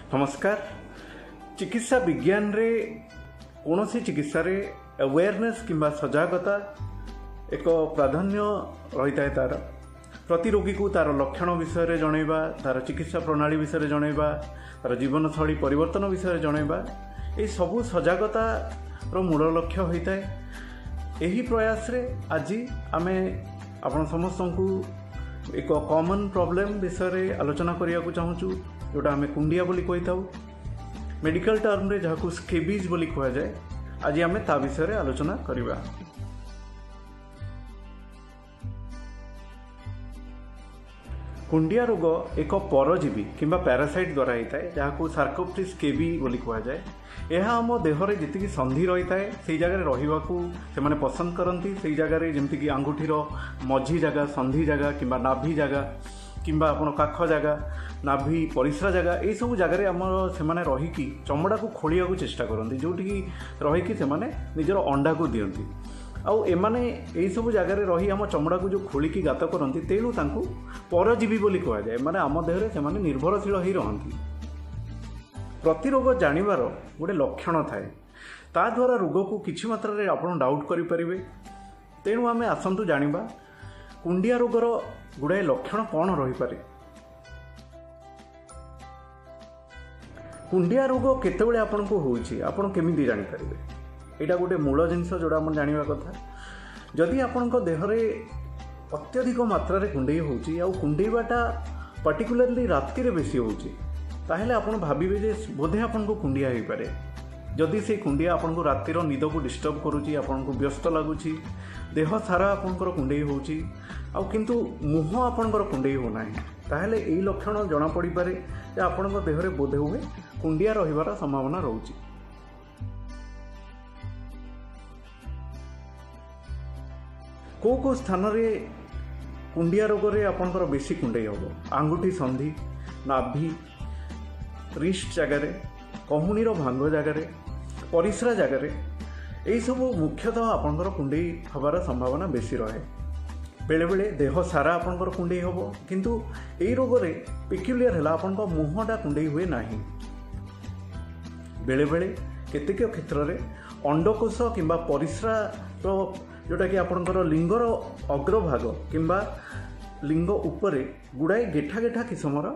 नमस्कार। चिकित्सा विज्ञान रे कौन सी चिकित्सा रे अवेयरनेस किंबा सजागता एक प्राधान्य रही है। तार प्रति रोगी को तार लक्षण विषय जनइबा, तार चिकित्सा प्रणाली विषय जनइबा, तार जीवनशैली परिवर्तन विषय जनइबा, ये सबू सजागता मूल लक्ष्य होता है। यही प्रयास रे आज आमे आपण समस्त को एक कॉमन प्रॉब्लम विषय आलोचना करिया को चाहूँ, जोटा आमे कुंडिया बोली कही था। मेडिकल टर्म रे जहाँ स्केबीज बोली कह जाए। आज आमे ता विषय आलोचना करिबा। कुंडिया रोग एक परजीवी किंबा पैरासाइट द्वारा होता है, जहाँ सार्कोप्टिस स्केबी बोली कह जाए। यह आम देहरे जी संधि रही है से जगह रहा पसंद करती। से जगह जमीक आंगुठीर मझी जगह, संधि जगह किंबा नाभि जगह किंबा आपण काख जगह, नाभि परिस्रा जगह, यही सब जगह आम से रहीकि चमड़ा को खोलिया को चेष्टा करती, जोटि रहीकि से निजर अंडा को दियंती। आउ एमाने यही सब जगह रही आम चमड़ा को जो खोलिकी गात करती, तेणु तांको परजीवी बोली कह जाए। माने आम देहरे से निर्भरशील ही रहती। प्रतिरोग जानिबार गोटे लक्षण थाए, ता द्वारा रोग को किछि मात्रा रे आपण डाउट करि परिबे। तेणु आमे आसंतु जानिबा कुंडिया रोगर गुड़ाए लक्षण कौन रही पारे। कुंडिया रोग केतेबेले आपन को होउछि, आपण केमिति जानि परिबे। एटा गोटे मूल जिनस जोड़ा मन जानिबा कथा। जदि आपन को देहरे अत्यधिक मात्रा रे कुंडेई होउछि, आ कुंडेईबाटा पर्टिकुलरली राति रे बेसी होउछि, ताहेले आपण भाबिबे जे बोधे आपन को कुंडिया होई पारे। जदि से कुंडिया आपन को रातिर निद को डिस्टर्ब करूची, आपन को व्यस्त लगुची, देह सारा आपनकर कुंडेई होउची, आ किंतु मुह आपनकर कुंडेई हो नाही, ताहेले एई लक्षण जना पड़ी पारे जे आपन को देहरे बोधे हुए कुंडिया रहिबार संभावना रहउची। को स्थान रे कुंडिया रोग रे आपनकर बेसी कुंडेई होबो। आंगुठी संधि, नाभि, रिस्ट जगार, कहूणीर भांग जगार, परिस्रा जगार, यही सब मुख्यतः आपनकर कुंडेई हबार संभावना बेसी रहे। बेले बेले देह सारा आपनकर कुंडेई होबो, किंतु एई रोग रे पेक्युलियर हैला आपनका मुहटा कुंडेई हुए नाही। बेले बेले केतेक क्षेत्र रे अंडकोश किंबा परिस्रा तो जोटा कि आपनकर लिंगर अग्रभाग किंबा लिंग उपरे गुड़ाए गेठा गेठा किसमर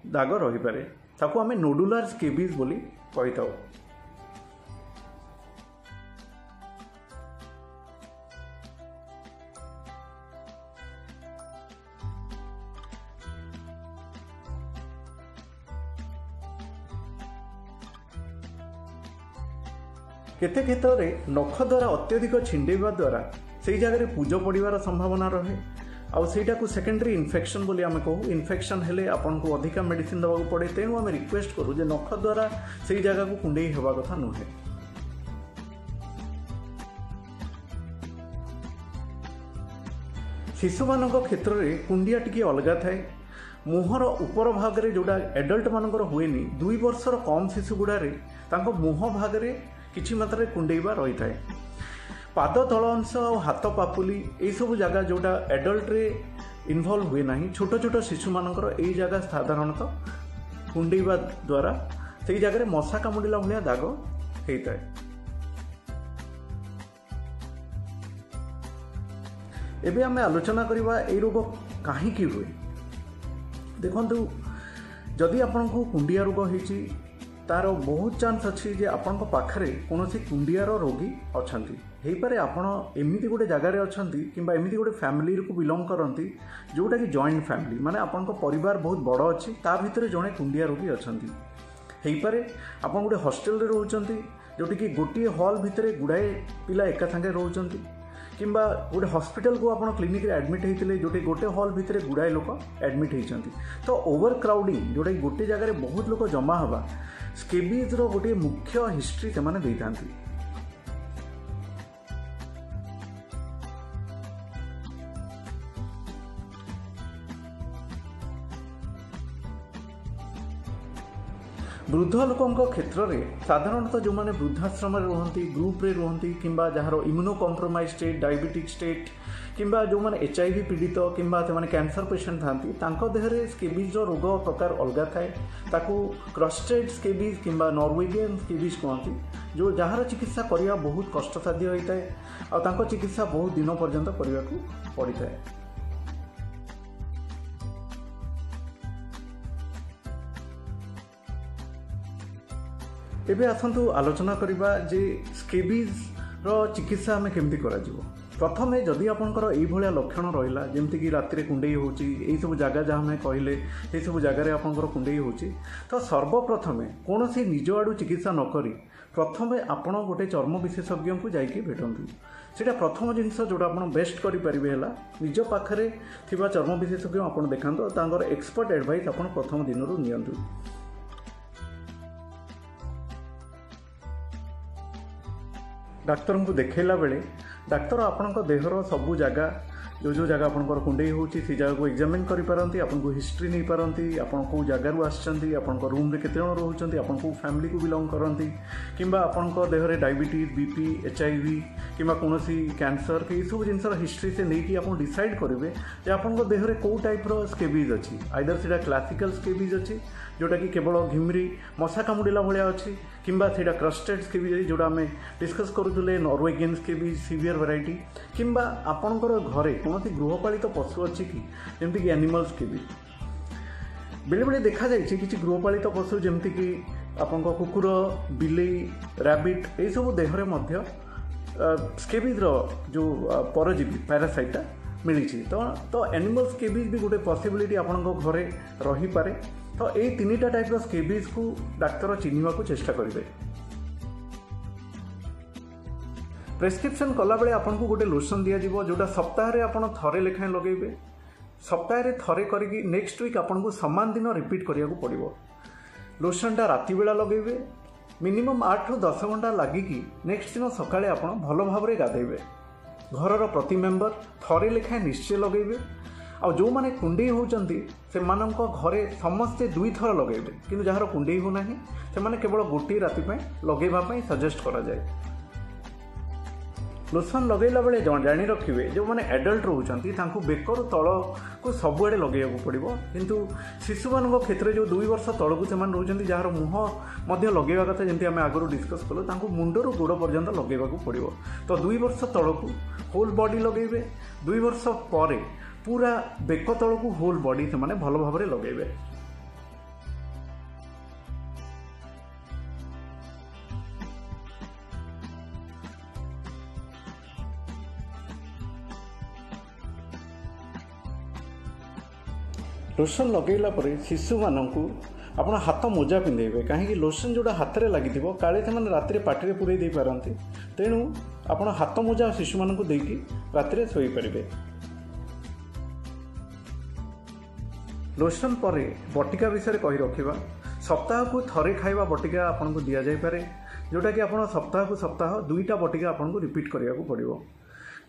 दाग रही पारे, ताको आमे नोडुलार स्केबीज बोली कही थाउ। केते क्षेत्र में नख द्वारा अत्यधिक छिंडेवा द्वारा से जगह पूज पड़ार संभावना रहे। आउ सेटा को सेकेंडरी इन्फेक्शन बोली आमे कहू। इन्फेक्शन हेले आपन को अधिका मेडिसिन दवा पड़े, तेणु आमे रिक्वेस्ट करूँ जे नख द्वारा से जगह को कुंडेई हेबा कथा नुहे। शिशु मान क्षेत्र में कुंडिया टिके अलगा थाए। मुहर उपर भाग रे जोड़ा एडल्ट मानकर हुएनी, 2 वर्षर कम शिशु गुड़ारे तांको मुह भाग रे किछि मात्रा रे कुंडेईबा रही थाए। पाद तल अंश और हाथ पापुली यही सब जगह जोटा एडल्ट रे इन्वॉल्व हुए नहीं, छोट छोट शिशु मानकर यही जगह साधारणतः कुंडेईबा द्वारा से जगह मशा कामुड़िला भाया दाग होता है। एबे आमे आलोचना करिबा ए रोग काहीकि हुए। देखंतु जदि आपन को कुंडिया रोग होइछि, तार बहुत चांस अच्छी जे आपण पाखरे कौन सी कुंडियार रोगी अछंती। हेई पारे आपण एमिति गोटे जगार अछंती किंबा एमिति गोटे फैमिली को बिलोंग करती, जोटा कि जॉइंट फैमिली, माने आपण परिवार बहुत बड़ अच्छी, ता भितर जड़े कुंडिया रोगी अछंती। हेई पारे आपण गोटे हॉस्टेल रे रहउचंती, जोटी कि गोटे हॉल भितर गुड़ाए पिला एका संगे रहउचंती, किंबा गोटे हॉस्पिटल को आपण क्लिनिक रे एडमिट होते, जोटे गोटे हॉल भितर गुड़ाए लोक एडमिट होती। तो ओवर क्राउडिंग जोटा गोटे जगह बहुत लोक जमा हवा, स्केबीज रो गोटे मुख्य हिस्ट्री से माने देइथांती। वृद्ध लोकों क्षेत्र में साधारणतः जो मैंने वृद्धाश्रम रुहति, ग्रुप रे रुहति, किंबा जार immuno compromise state, diabetic state, किंबा जो मैंने HIV पीड़ित किंबा से कैंसर पेशेंट थांती तांको देहरे स्केबीज रोग प्रकार अलग थाए ताकू क्रस्टेड स्केबीज किंबा नॉर्वेजियन स्केबीज कहती जो जार चिकित्सा करने बहुत कष्टसाध्य होता है आ तांको चिकित्सा बहुत दिन पर्यंत करने को पड़ता है। एबे आसंतु आलोचना करिबा जे स्केबीज रो चिकित्सा आम केमती करा जिवो। प्रथमे जदि आपंकर ये लक्षण रहा जमती कि राति कुंडई होई सब जगह जहाँ हमें कहले ये सब जगार आपंकर कुंडई होची तो सर्वप्रथमे कौन सी निज आड़ू चिकित्सा नक प्रथमे आपण गोटे चर्म विशेषज्ञ को जाइए भेटंतु सेटा प्रथम जिनस जोटा आप बेस्ट करेंगे है निज पाखे थिबा चर्म विशेषज्ञ आप देखा तांकर एक्सपर्ट एडवाइस आप प्रथम दिन नियंतु। डाक्तर को देखला बेले डाक्तर आपणक देहर सबू जगह जो जगह आपंकर कुंडई होची से जगह को एग्जामिन करिपारंती आपनको हिस्ट्री नहीं पारंती आपण को जगारू आछंती आपण रूम रे केते जण रहउछंती आपण को फैमिली को बिलोंग करंती किंबा आपण देहरे डायबिटीज बीपी HIV किंबा कोनोसी कैंसर के सब जिनसर हिस्ट्री से नहीं कि आपण डिसाइड करेंगे जे आपण देहरे को टाइप रो स्केबीज अछि आइदर सेटा क्लासिकल स्केबीज अछि जोटा कि केवल घिमरी मशा कामुड़िला भाया अच्छी किंबा सेटा क्रस्टेड स्केबीज जोटा आम डिस्कस करूले नॉर्वेजियन स्केबीज सीवियर वैरायटी किंबा आपणकर घरे कौन गृहपालित पशु अच्छी कि जमती कि एनिमल स्केबीज बेले बेले देखा जाए कि गृहपालित पशु जमती कि आपण कुकुर बिलेई रैबिट ये सब देहरे मध्य स्केबीज जो परजीवी पैरासाइटा मिली तो एनिमल स्केबीज भी गोटे पॉसिबिलिटी आपण घरे रही पारे तो ये तीनटा टाइप स्केबीज को डाक्तर चिन्हवा को चेष्टा करेंगे। प्रेस्क्रिप्शन कला बेले आपन को गोटे लोशन दिया जीवो जोटा सप्ताह रे आपन थरे लेखाएं लगेबे सप्ताह रे थरे करिकी नेक्स्ट वीक आपन को समान दिन रिपीट करिया को पड़िबो। लोशनटा राति बेला लगेबे मिनिमम 8 ରୁ 10 घंटा लागिकी नेक्स्ट दिन सकाळे आपन भलो भाव रे गाधेबे। घरर प्रति मेंबर थरे लेखाएं निश्चय लगेबे आ जो माने कुंडई होचंती से मानक घरे समस्ते 2 थर लगेबे किंतु जहार कुंडई हो नाही से माने केवल गोटी राति पे लगेबा पई सजेस्ट करा जाय। लोशन लगेला बेले जानी रखिए जो मैंने एडल्ट रोचंती तांको बेकर तल को सबुआड़े लगे पड़ो किंतु शिशु मान क्षेत्र जो 2 वर्ष तल को से रोचंती जार मुह मध्य लगेवा कथा जमी आम आगु डिस्कस कलु तांको मुंडर गोड़ पर्यंत लगेवा पड़ो तो 2 वर्ष तल को होल बॉडी लगेबे 2 वर्ष पर पूरा बेक तल को होल बॉडी से भल भाव में लगेबे। लोशन लगेला परे शिशु मानू आप हाथ मोजा पिंधेबे कहीं लोशन जोड़ा हाथ में लगी काले से राति पार्टी पूरे दे पारती तेणु आप हाथ मोजा शिशु मानू देकी राति शोईपारे। लोशन पर बटिका विषय कही रखा सप्ताह को थरे खाइबा बटिका आपन को दि जाए जोटा कि आप सप्ताह को सप्ताह 2टा बटिका आपन को रिपीट करिया को पड़िबो।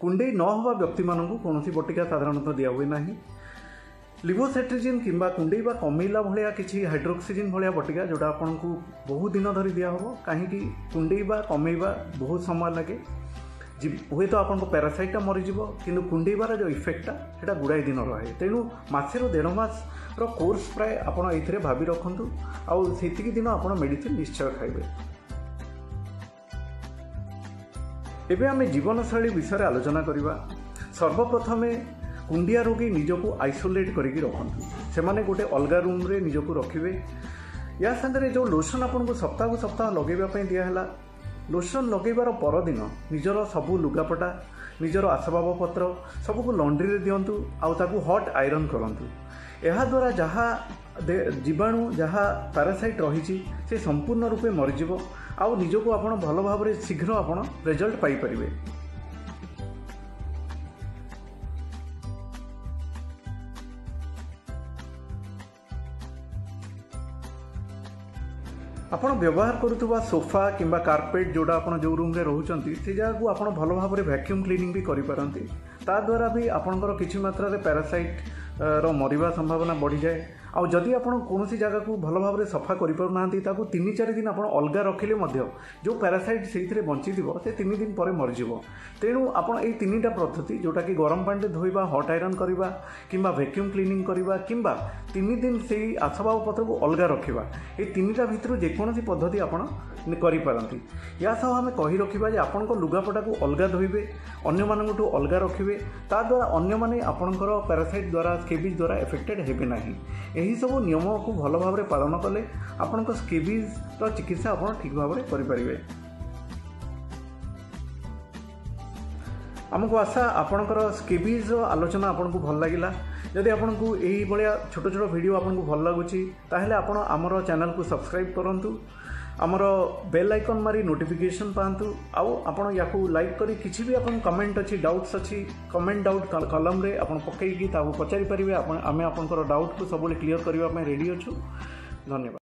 कुंडई न होबा व्यक्ति मानू कौन बटिका साधारणतः दिया हुए ना लिवोसेट्रिजिन किंबा कुंडई बा कमेला भाया किसी हाइड्रोक्सीजिन भाया बटिका जोटा आपन को बहुत दिन धरी दिया हो कहीं कुंडई बा कमेवा बहुत समय लगे हुए तो आपन को पैरासाइटा मरीज कि कुंडेबार जो इफेक्टा सेटा गुड़ाई दिन रहे तेणु मसे 1.5 मास कोर्स प्राय आपड़ ये भावी रखु आती दिन आप मेडिसिन निश्चय खाइबे। एबे आम जीवनशैली विषय आलोचना करवा। सर्वप्रथमे कुंडिया रोगी निजको आइसोलेट करके रखु से गोटे अलग रूम रे निजको रखिए। या सागर जो लोशन आपन को सप्ताह लगेवाई दिहला लोशन लगेबार परदिन निजर सबू लुगापटा निजर आसबाब पत्र सबको लंड्री रे दिंतु आउ हट आयरन करंतु। यह द्वारा जहाँ जीवाणु जहाँ पैरासाइट रही से संपूर्ण रूपे मरीज आउ निजको आपण भल भाव में शीघ्र आपण रिजल्ट पाई परिबे। आपण व्यवहार करुवा सोफा किंबा कार्पेट जोड़ा आपण जो रूम रे रहउचंती से जगह को आपण भल भाव में वैक्यूम क्लीनिंग भी करि पारंती ता द्वारा भी आपणकर किछि मात्रा रे पैरासाइट रो मरिबा संभावना बढ़ी जाए जदि आपण कौन जगह को भल भाव सफा करें 3-4 दिन आप अलग रखिले जो पैरासाइट से बंची से 3 दिन पर मरीज। तेणु आपड़ ये 3टा पद्धति जोटा कि गरम पानी धोइबा, हट आयरन करवा कि वैक्यूम क्लीनिंग करवा कि 3 दिन से आसबाब पत्र को अलग रखा, ये 3टा भितर जेकोसी पद्धति आप करिपारती। या सह आम कही रखा जे आपण लुगापटा को अलग धोइबे, अन्य मानू अलग रखिए, ता द्वारा अन्य माने आपणकर पैरासाइट द्वारा स्केबीज द्वारा एफेक्टेड हेबे नाही। यही सब नियम को भल भाव पालन कले आपणक स्केबीज चिकित्सा आप ठीक भाव करें। आमको आशा आपणकर स्केबीज आलोचना आपन को भल लगिला। जदि आपन को यही भाया छोट छोट वीडियो आपन को भल लगुची ताहेले आपण आमर चैनल को सब्सक्राइब करंतु, आमर बेल आइकन मारी नोटिफिकेशन पांतु, आउ आपण याकू लाइक करी किछि भी आपन कमेंट अछि, डाउट्स अछि, कमेंट डाउट कॉलम रे आपण पकई कि ताकू पचारि परिबे। आमे आपनकर डाउट को सबले क्लियर करबा में रेडी अछु। धन्यवाद।